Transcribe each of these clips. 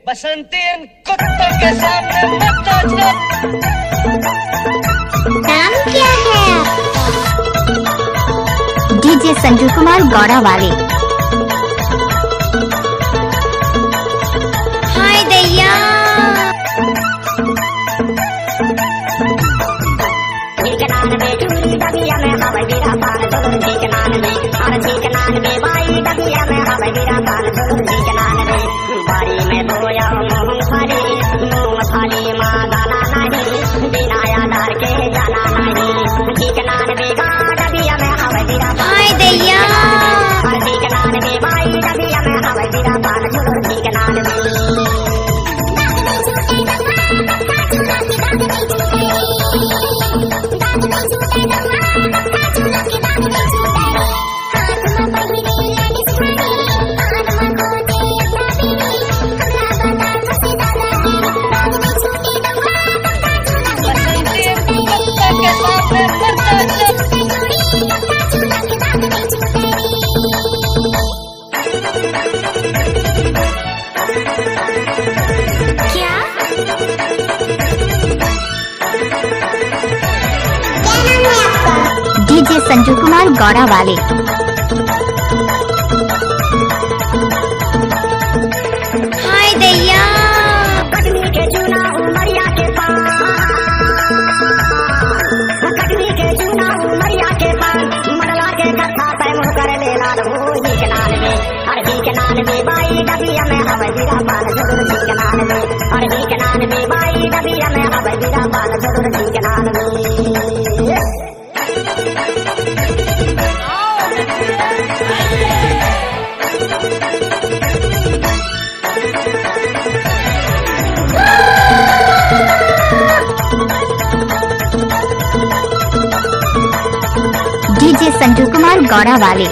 बसंती इन कुत्तों के सामने मत नाचना। नाम क्या है? डीजे संजू कुमार गौड़ा वाले। हाय दैया। बारी में बोया मूंगफली मूंगफली माँ दाना नहीं बिनाया डाल के जाना नहीं ठिकनान बेगा डबिया में हवा गिरा। हाय दैया। ठिकनान बे बाई डबिया में हवा गिरा पान झुलुर ठिकनान डीजे संजू कुमार गौड़ा वाले। हाय दैया। कटनी के चूना उमरिया के पास कटनी के चूना उमरिया के पास मरला के कथा तय कर ले लाल हो ही के नाल में हर ही के नाल में बाई डबिया में हवा गिरा पान जरूर ही के नाल में हर ही के नाल में बाई डबिया में हवा गिरा पान जरूर ही के नाल में। डीजे संजू कुमार गौड़ा वाले।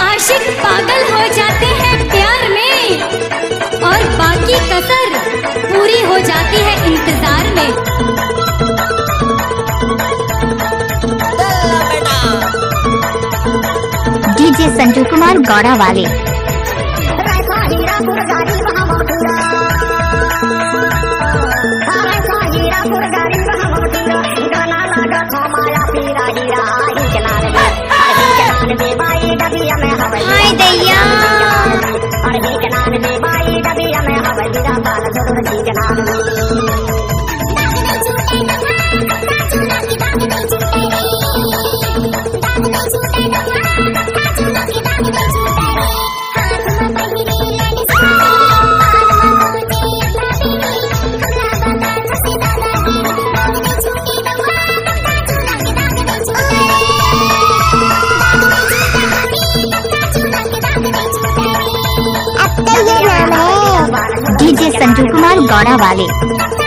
आशिक पागल हो जाते हैं प्यार में और बाकी कसर पूरी हो जाती है इंतजार में। डीजे संजू कुमार गौड़ा वाले। हाय दैया। डीजे संजू कुमार गौड़ा वाले।